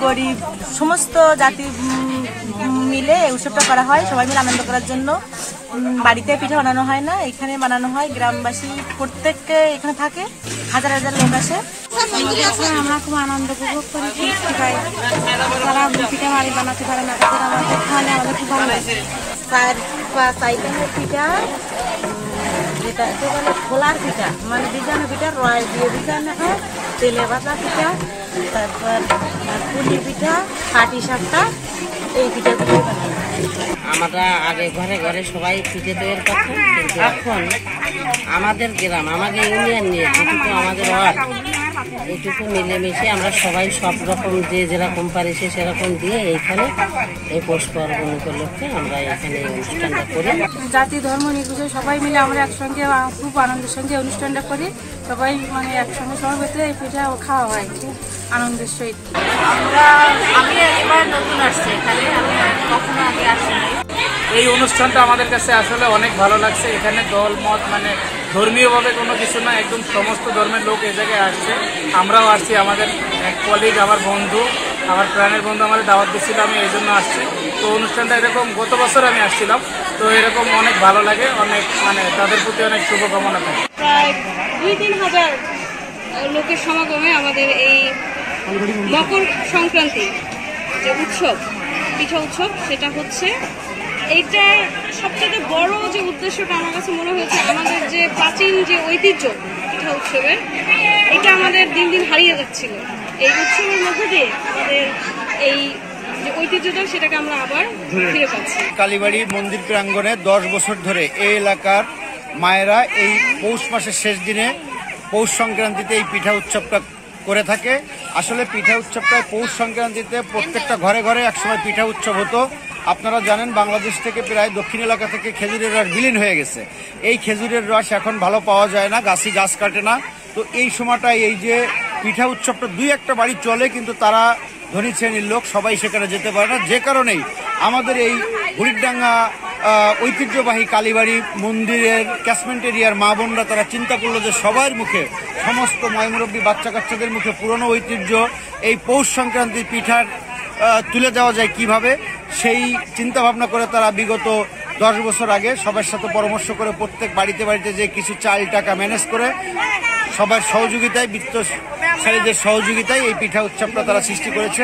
গরিব সমস্ত জাতি মিলে এই উৎসবটা করা হয়, সবাই মিলে আনন্দ করার জন্য। বাড়িতে পিঠা বানানো হয় না, এখানে বানানো হয়। গ্রামবাসী প্রত্যেককে এখানে থাকে, হাজার হাজার লোক আসে। আমরা খুব আনন্দ উপভোগ করি, তৃপ্তি পাই। তারা পিঠা বাড়ি বানাতে পারে না, তাদের আমাদের খাওয়ালে আমাদের খুব ভালো লাগে। 4-5 আইটেমের পিঠা, যেটা বলে খোলার পিঠা, মানে ডিজাইনের পিঠা, রয় দিয়ে ডিজাইন হয়, তেলে ভাজা পিঠা, তারপর পুলি পিঠা, পাটি সাপটা, এই পিঠাগুলো বানাই। আমরা আগে ঘরে ঘরে সবাই পিঠে তৈরি করতাম, কিন্তু এখন আমাদের গ্রাম, আমাদের ইউনিয়ন নিয়ে যেটুকু আমাদের ওয়ার্ড, এইটুকু মিলেমিশে আমরা সবাই সব রকম যে যেরকম পারিছে সেরকম দিয়ে এইখানে এই পৌষ পার্বণ উপলক্ষে আমরা এখানে অনুষ্ঠানটা করি। জাতি ধর্ম নির্বিশেষে সবাই মিলে আমরা একসঙ্গে খুব আনন্দের সঙ্গে অনুষ্ঠানটা করি। সবাই মানে একসঙ্গে সবার ভেতরে এই পিঠা খাওয়া হয় খুব আনন্দের সহিত। আমি এবার নতুন আসছি এখানে, আমি কখনো আগে আসিনি। এই অনুষ্ঠানটা আমাদের কাছে আসলে অনেক ভালো লাগছে। এখানে দল মত মানে ধর্মীয়ভাবে কোনো কিছু না, একদম সমস্ত ধর্মের লোক এই জায়গায় আসছে। আমরাও আসছি, আমাদের এক কলিগ, আমার বন্ধু, আমার প্রাণের বন্ধু আমাদের দাওয়াত দিচ্ছিল, আমি এই জন্য আসছি। তো অনুষ্ঠানটা এরকম গত বছর আমি আসছিলাম, তো এরকম অনেক ভালো লাগে, অনেক মানে তাদের প্রতি অনেক শুভকামনা থাকে। প্রায় 2-3 হাজার লোকের সমাগমে আমাদের এই মকর সংক্রান্তি যে উৎসব, পিঠা উৎসব, সেটা হচ্ছে। এইটার সবচেয়ে বড় যে উদ্দেশ্যটা আমার কাছে মনে হয়েছে, আমাদের যে প্রাচীন যে ঐতিহ্য পিঠা উৎসবের, এটা আমাদের দিন দিন হারিয়ে যাচ্ছিল। এই উৎসবের মধ্যে দিয়ে আমাদের এই যে ঐতিহ্যটা, সেটাকে আমরা আবার ফিরে পাচ্ছি। কালীবাড়ি মন্দির প্রাঙ্গণে 10 বছর ধরে এই এলাকার মায়েরা এই পৌষ মাসের শেষ দিনে পৌষ সংক্রান্তিতে এই পিঠা উৎসবটা করে থাকে। আসলে পিঠা উৎসবটা পৌষ সংক্রান্তিতে প্রত্যেকটা ঘরে ঘরে একসময় পিঠা উৎসব হতো। আপনারা জানেন বাংলাদেশ থেকে প্রায় দক্ষিণ এলাকা থেকে খেজুরের রস বিলীন হয়ে গেছে। এই খেজুরের রস এখন ভালো পাওয়া যায় না, গাছ কাটে না। তো এই সময়টায় এই যে পিঠা উৎসবটা 2-1টা বাড়ি চলে, কিন্তু তারা ধনী শ্রেণীর লোক সবাই সেখানে যেতে পারে না। যে কারণেই আমাদের এই বুড়িরডাঙ্গা ঐতিহ্যবাহী কালীবাড়ি মন্দিরের ক্যাচমেন্ট এরিয়ার মা বোনরা তারা চিন্তা করলো যে সবার মুখে, সমস্ত ময়মুরব্বী বাচ্চা কাচ্চাদের মুখে পুরনো ঐতিহ্য এই পৌষ সংক্রান্তির পিঠার তুলে দেওয়া যায় কিভাবে। সেই চিন্তা ভাবনা করে তারা বিগত 10 বছর আগে সবার সাথে পরামর্শ করে প্রত্যেক বাড়িতে বাড়িতে যে কিছু চাল টাকা ম্যানেজ করে সবার সহযোগিতায়, বিত্তশালীদের সহযোগিতায় এই পিঠা উৎসবটা তারা সৃষ্টি করেছে।